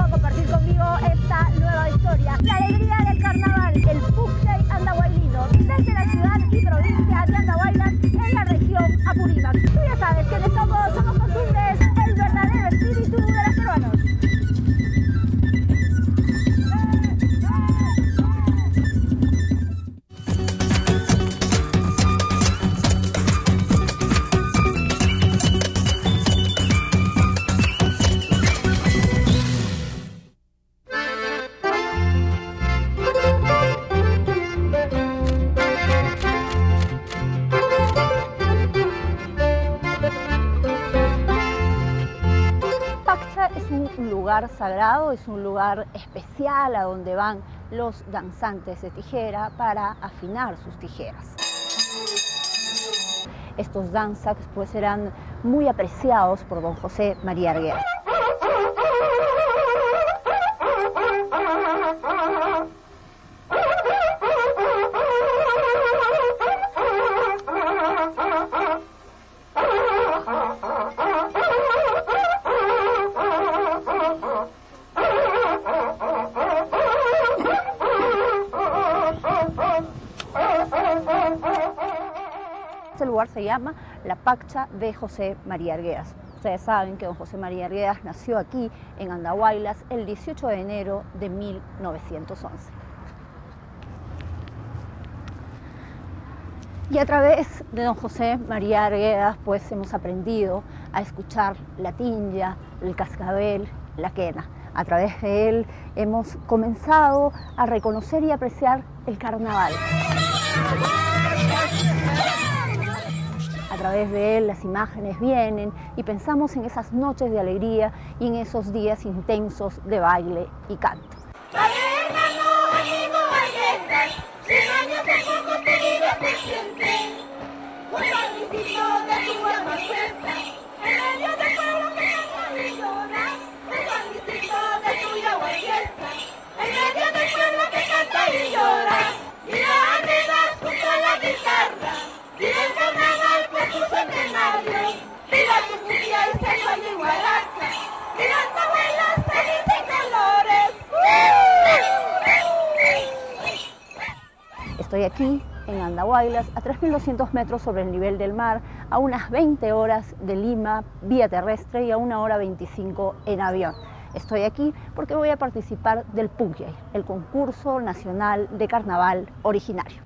a compartir conmigo esta nueva historia. La alegría del carnaval, el Pucllay andahuaylino, desde la ciudad y provincia de Andahuaylas, en la región Apurímac. Tú ya sabes quiénes somos Costumbres, el verdadero espíritu de los peruanos. Sagrado, es un lugar especial a donde van los danzantes de tijera para afinar sus tijeras. Estos danzas pues serán muy apreciados por don José María Arguedas. Este lugar se llama la Paccha de José María Arguedas. Ustedes saben que don José María Arguedas nació aquí en Andahuaylas el 18 de enero de 1911. Y a través de don José María Arguedas pues hemos aprendido a escuchar la tinja, el cascabel, la quena. A través de él hemos comenzado a reconocer y apreciar el carnaval. A través de él las imágenes vienen y pensamos en esas noches de alegría y en esos días intensos de baile y canto. Estoy aquí en Andahuaylas, a 3.200 metros sobre el nivel del mar, a unas 20 horas de Lima vía terrestre y a 1 hora 25 en avión. Estoy aquí porque voy a participar del Pucllay, el concurso nacional de carnaval originario.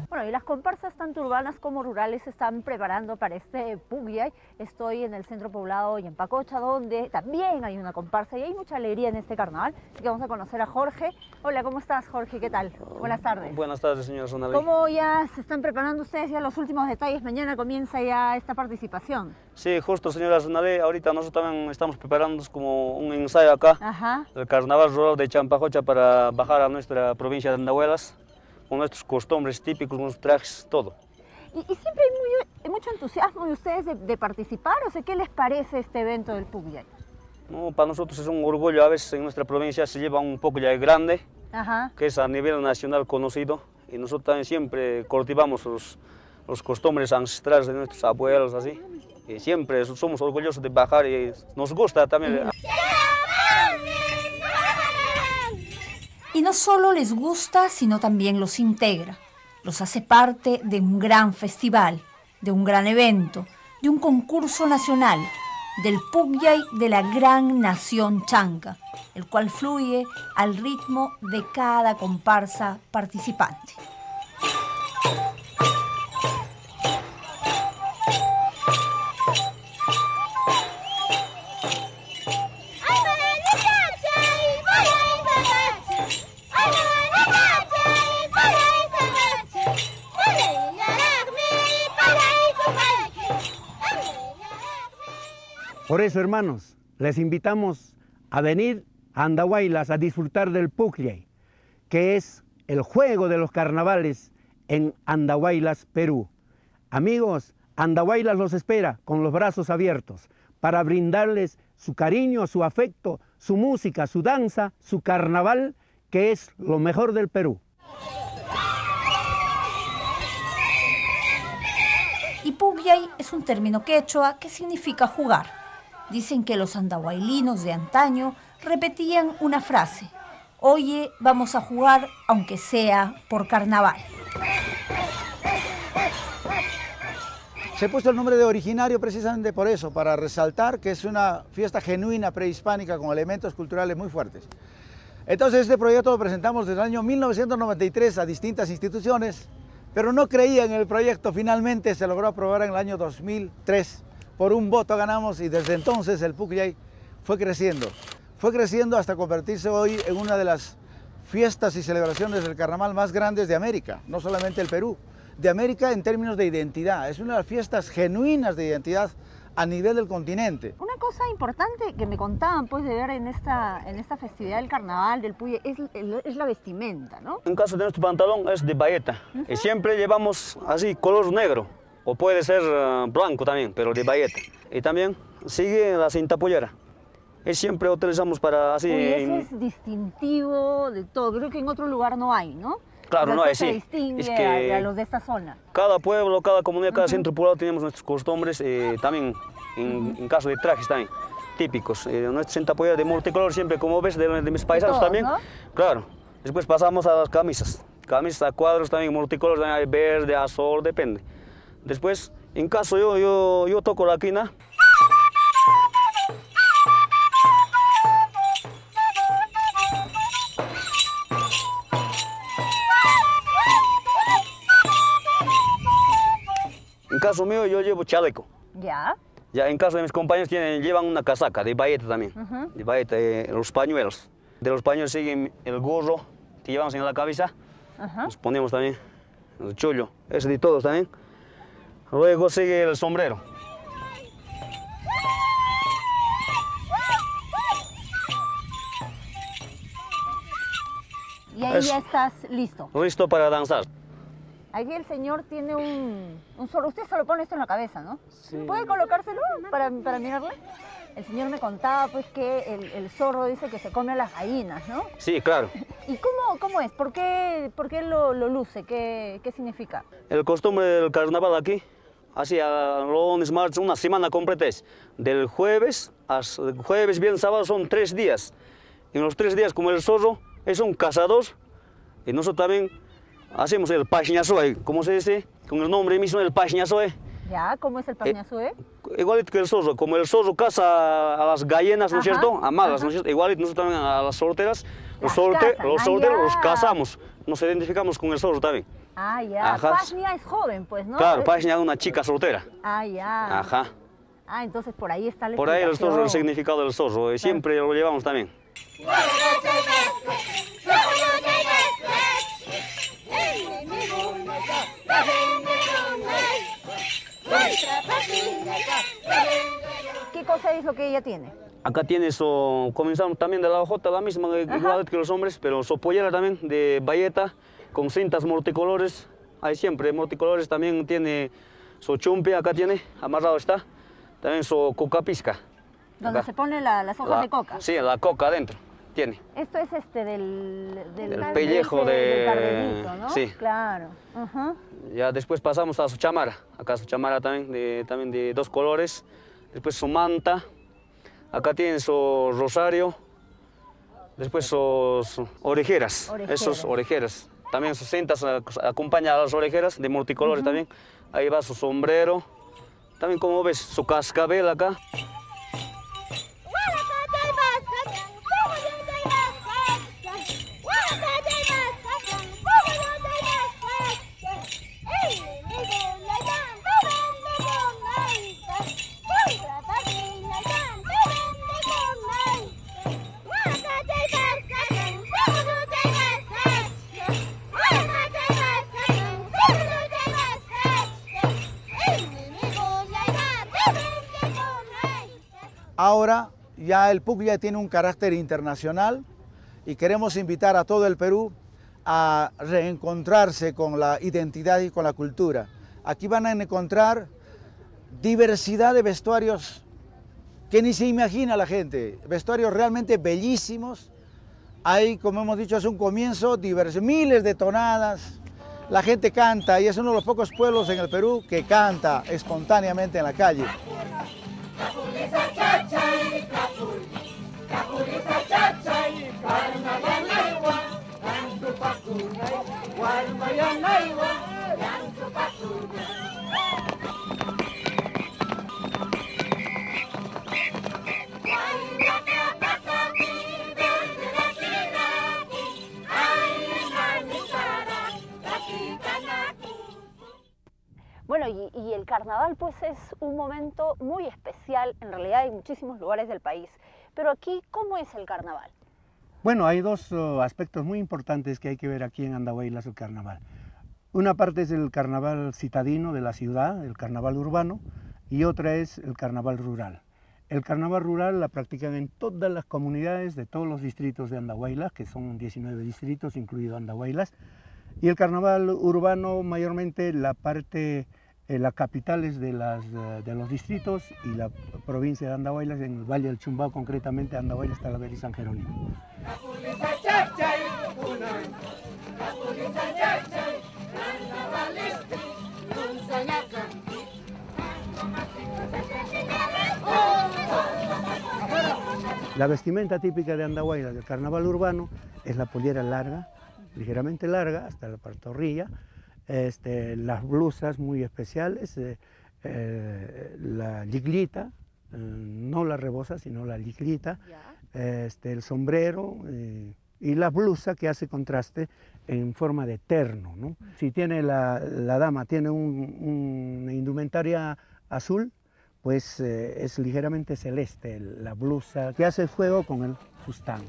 Bueno, y las comparsas tanto urbanas como rurales se están preparando para este Pucllay. Estoy en el centro poblado Yampacocha, donde también hay una comparsa y hay mucha alegría en este carnaval. Así que vamos a conocer a Jorge. Hola, ¿cómo estás, Jorge? ¿Qué tal? Buenas tardes. Buenas tardes, señora Sonalí. ¿Cómo ya se están preparando ustedes ya los últimos detalles? Mañana comienza ya esta participación. Sí, justo, señora Sonalí. Ahorita nosotros también estamos preparándonos como un ensayo acá. Ajá. El carnaval rural de Yampacocha para bajar a nuestra provincia de Andahuaylas, con nuestros costumbres típicos, nuestros trajes, todo. Y siempre hay mucho entusiasmo de ustedes de participar, o sea, ¿qué les parece este evento del Pucllay? No, para nosotros es un orgullo, a veces en nuestra provincia se lleva un Pucllay grande, Ajá. que es a nivel nacional conocido. Y nosotros también siempre cultivamos los costumbres ancestrales de nuestros abuelos, así. Y siempre somos orgullosos de bajar y nos gusta también. Y no solo les gusta, sino también los integra. Los hace parte de un gran festival, de un gran evento, de un concurso nacional, del Pukyay de la gran nación chanca, el cual fluye al ritmo de cada comparsa participante. Por eso, hermanos, les invitamos a venir a Andahuaylas a disfrutar del Pukyay, que es el juego de los carnavales en Andahuaylas, Perú. Amigos, Andahuaylas los espera con los brazos abiertos para brindarles su cariño, su afecto, su música, su danza, su carnaval, que es lo mejor del Perú. Y Pukyay es un término quechua que significa jugar. Dicen que los andahuaylinos de antaño repetían una frase: oye, vamos a jugar aunque sea por carnaval. Se ha puesto el nombre de originario precisamente por eso, para resaltar que es una fiesta genuina prehispánica con elementos culturales muy fuertes. Entonces este proyecto lo presentamos desde el año 1993 a distintas instituciones, pero no creían en el proyecto. Finalmente se logró aprobar en el año 2003. Por un voto ganamos y desde entonces el Pukyay fue creciendo hasta convertirse hoy en una de las fiestas y celebraciones del carnaval más grandes de América, no solamente el Perú, de América en términos de identidad. Es una de las fiestas genuinas de identidad a nivel del continente. Una cosa importante que me contaban pues de ver en esta festividad del carnaval del Pukyay es la vestimenta, ¿no? En caso de nuestro pantalón es de bayeta y siempre llevamos así color negro o puede ser blanco también, pero de bayeta. Y también sigue la cinta pollera. Y siempre utilizamos para así... Uy, eso es distintivo de todo. Creo que en otro lugar no hay, ¿no? Claro, no hay, se sí. distingue Es que a los de esta zona. cada pueblo, cada comunidad, cada centro poblado tenemos nuestras costumbres, también en caso de trajes también típicos. Nuestra cinta pollera de multicolor siempre, como ves, de mis paisanos todos, también. ¿no? Claro. Después pasamos a las camisas. Camisas a cuadros también, multicolor, también hay verde, azul, depende. Después, en caso yo toco la quina. En caso mío yo llevo chaleco. Ya. Ya en caso de mis compañeros llevan una casaca de bayeta también. De bayeta, los pañuelos. De los pañuelos siguen el gorro que llevamos en la cabeza. Nos ponemos también el chollo, ese de todos también. Luego sigue el sombrero. Y ahí ya estás listo. Listo para danzar. Aquí el señor tiene un zorro. Usted se lo pone esto en la cabeza, ¿no? Sí. ¿Puede colocárselo para mirarle? El señor me contaba pues que el zorro dice que se come a las gallinas, ¿no? Sí, claro. ¿Y cómo es? ¿Por qué lo luce? ¿Qué significa? El costumbre del carnaval aquí, así a lunes, martes, una semana completa es. Del jueves, viernes, sábado son 3 días. En los 3 días, como el zorro es un cazador, y nosotros también hacemos el pañazoe, como se dice, con el nombre mismo del pañazoe. ¿Ya? ¿Cómo es el pañazoe? Igualito que el zorro, como el zorro caza a las gallinas, ¿no es cierto? A malas, ¿no es cierto? Igualito nosotros también a las solteras, los solteros los cazamos, nos identificamos con el zorro también. Ah, ya. Ajá. Paña es joven, pues, ¿no? Claro, Paña es una chica soltera. Ah, ya. Ajá. Ah, entonces por ahí está la Por ahí explicación. el significado del zorro, y siempre lo llevamos también. ¿Qué cosa es lo que ella tiene? Acá tiene comenzamos también de la hojota, la misma, igual que los hombres, pero su pollera también de bayeta, con cintas multicolores. Hay siempre multicolores, también tiene su chumpe, acá tiene, amarrado está. También su coca pisca. Donde se pone las hojas de coca. Sí, la coca adentro. tiene. Esto es Del pellejo del cardenito, ¿no? Sí. Claro. Ajá. Ya después pasamos a su chamara. Acá su chamara también de 2 colores. Después su manta. Acá tiene su rosario. Después sus orejeras. Esos orejeras. También sus cintas acompañan a las orejeras de multicolores también. Ahí va su sombrero. También, como ves, su cascabel acá. Ahora ya el Pucllay tiene un carácter internacional y queremos invitar a todo el Perú a reencontrarse con la identidad y con la cultura. Aquí van a encontrar diversidad de vestuarios que ni se imagina la gente, vestuarios realmente bellísimos. Hay, como hemos dicho, es un comienzo, miles de tonadas, la gente canta y es uno de los pocos pueblos en el Perú que canta espontáneamente en la calle. Bueno, y el carnaval pues es un momento muy especial, en realidad en muchísimos lugares del país. Pero aquí, ¿cómo es el carnaval? Bueno, hay dos aspectos muy importantes que hay que ver aquí en Andahuaylas el carnaval. Una parte es el carnaval citadino de la ciudad, el carnaval urbano, y otra es el carnaval rural. El carnaval rural la practican en todas las comunidades de todos los distritos de Andahuaylas, que son 19 distritos, incluido Andahuaylas. Y el carnaval urbano, mayormente la parte, las capitales de los distritos y la provincia de Andahuaylas, en el Valle del Chumbao, concretamente Andahuaylas, Talavera y San Jerónimo. La vestimenta típica de Andahuaylas del carnaval urbano es la pollera larga, ligeramente larga, hasta la pantorrilla, las blusas muy especiales, la liglita, no la rebosa, sino la liglita, el sombrero y la blusa que hace contraste en forma de terno, ¿no? Si tiene la dama tiene una indumentaria azul, pues es ligeramente celeste la blusa que hace fuego con el fustán.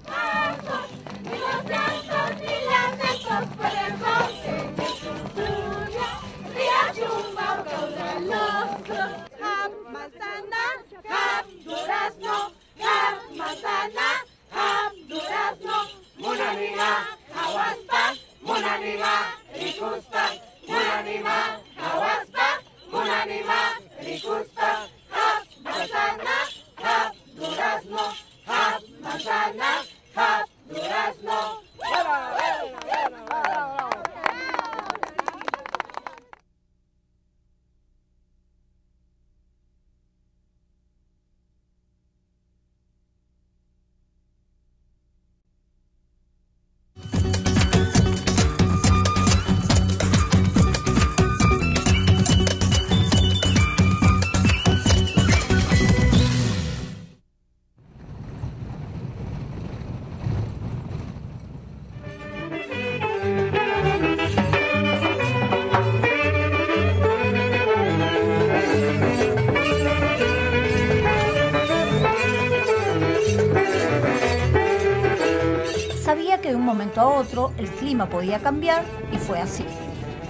Sabía que de un momento a otro el clima podía cambiar y fue así.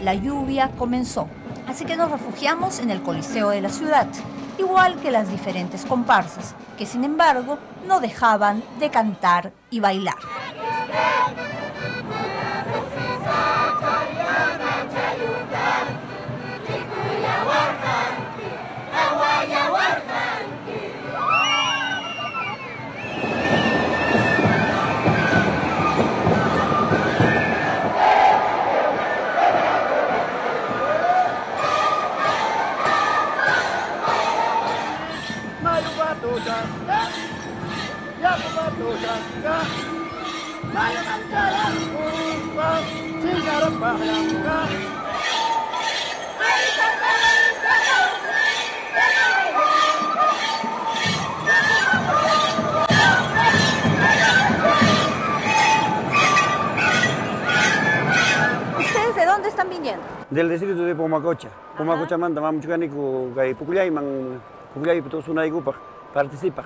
La lluvia comenzó, así que nos refugiamos en el Coliseo de la ciudad, igual que las diferentes comparsas, que sin embargo no dejaban de cantar y bailar. ¿Ustedes de dónde están viniendo? Del distrito de Pumacocha. Pumacocha manda mamuchganiku kay Pucllay man Pucllay putusunayku participa.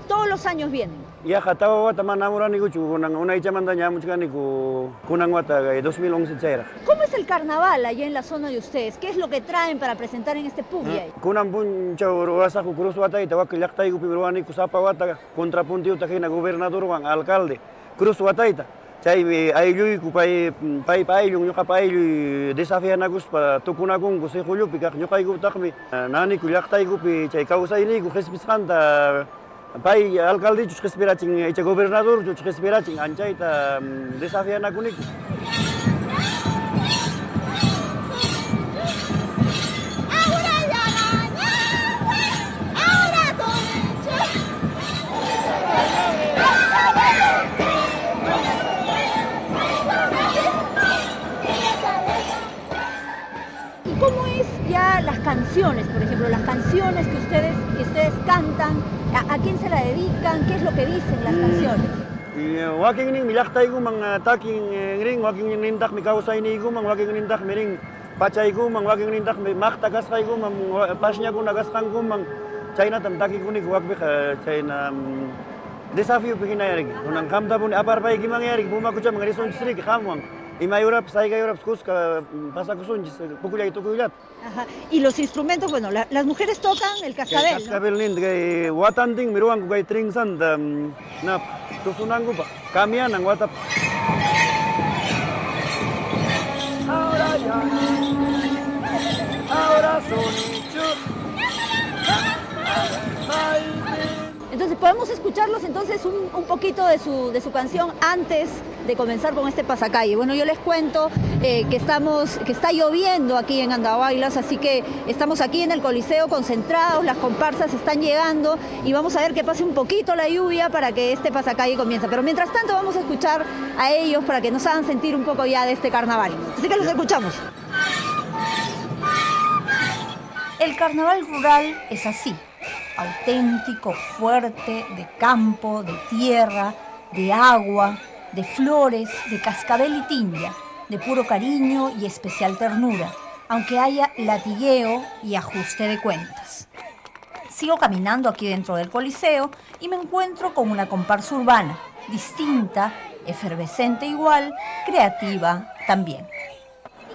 Todos los años vienen. Ya jatawa wata manamuraniku kunang unay chamanda ñamuchganiku kunang wata kay 2011 chayra. ¿Cómo es el carnaval allá en la zona de ustedes? ¿Qué es lo que traen para presentar en este Pucllay? Kunang punchaw ruwasaku cruz wata ita wakil llaqtayku piruaniku sapa wata contrapuntiuta hina gobernador wan alcalde cruz wata ita. Chay aylluyku pay ayllun ñuqapa aylluy desafianakuspa tukunakunku sejullupi kaq ñuqaykutaqmi naniku llaqtaykupi chay kawsayniyku qhispishqanta pay alcaldechuch qhispirachin icha gobernadorchuch qhispirachin anchayta desafianakuniku. ¿Cómo es ya las canciones, por ejemplo, las canciones que ustedes cantan? ¿A quién se la dedican? ¿Qué es lo que dicen las canciones? Waking ning milaqtayku mang taking ring waking nindak mi kawsayniyku mang waking nindak mi ring pachayku mang waking nindak mi maqta kasqayku mang pasñakuna kasqanku mang chaynatam takikuniku wakpi chayna desafío pikinayariki kunan qamtapuni aparpayki mangyariki Pumacocha mang risunchiriki qamwan. Y mayuraps, saygayuraps, cusca, pasacusunchis, Pucllay tukuylat. Ajá. Y los instrumentos, bueno, las mujeres tocan el cascabel, ¿no? Cascabel nind, que watanting miruanku kay tringsanda, na tusunanku pa, kamianan watap. Ahora sonichu. Entonces, podemos escucharlos entonces un poquito de su canción antes de comenzar con este pasacalle. Bueno, yo les cuento que está lloviendo aquí en Andahuaylas, así que estamos aquí en el Coliseo concentrados, las comparsas están llegando y vamos a ver que pase un poquito la lluvia para que este pasacalle comience. Pero mientras tanto vamos a escuchar a ellos para que nos hagan sentir un poco ya de este carnaval. Así que los escuchamos. El carnaval rural es así, auténtico, fuerte, de campo, de tierra, de agua, de flores, de cascabel y tinja, de puro cariño y especial ternura, aunque haya latigueo y ajuste de cuentas. Sigo caminando aquí dentro del Coliseo y me encuentro con una comparsa urbana, distinta, efervescente igual, creativa también.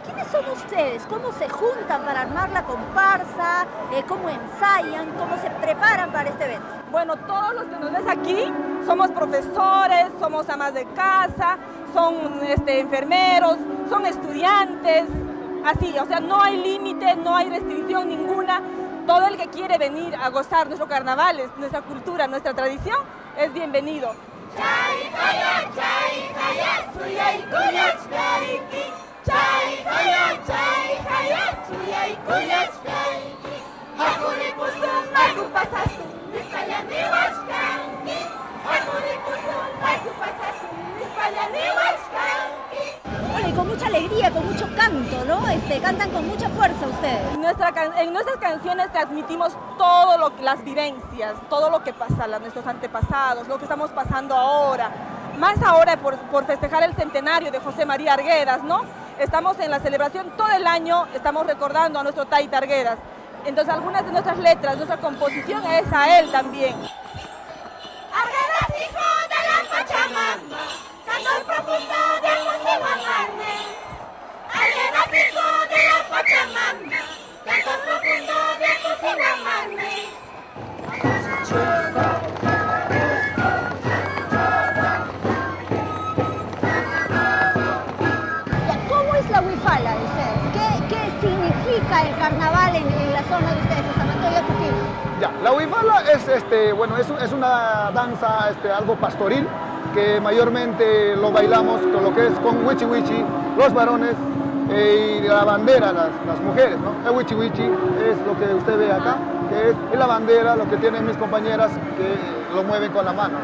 ¿Quiénes son ustedes? ¿Cómo se juntan para armar la comparsa? ¿Cómo ensayan? ¿Cómo se preparan para este evento? Bueno, todos los que nos ves aquí somos profesores, somos amas de casa, son enfermeros, son estudiantes, así, o sea, no hay límite, no hay restricción ninguna. Todo el que quiere venir a gozar nuestro carnaval, nuestra cultura, nuestra tradición, es bienvenido. Bueno, y con mucha alegría, con mucho canto, ¿no? Cantan con mucha fuerza ustedes. En nuestras canciones transmitimos las vivencias, todo lo que pasa, nuestros antepasados, lo que estamos pasando ahora. Más ahora por festejar el centenario de José María Arguedas, ¿no? Estamos en la celebración todo el año, estamos recordando a nuestro Taita Arguedas. Entonces algunas de nuestras letras, nuestra composición es a él también. Arguedas, hijo de la Pachamama, cantor profundo de José. Arguedas, hijo de la Pachamama, cantor profundo de José. ¿Cómo es la huifala de ustedes? ¿Qué significa el carnaval en la zona de ustedes, en San Antonio de Trujillo? Ya, la huifala es una danza algo pastoril que mayormente lo bailamos con lo que es con wichi wichi, los varones y la bandera, las mujeres, ¿no? El wichi wichi es lo que usted ve acá, que es, y la bandera, lo que tienen mis compañeras, que lo mueven con la mano.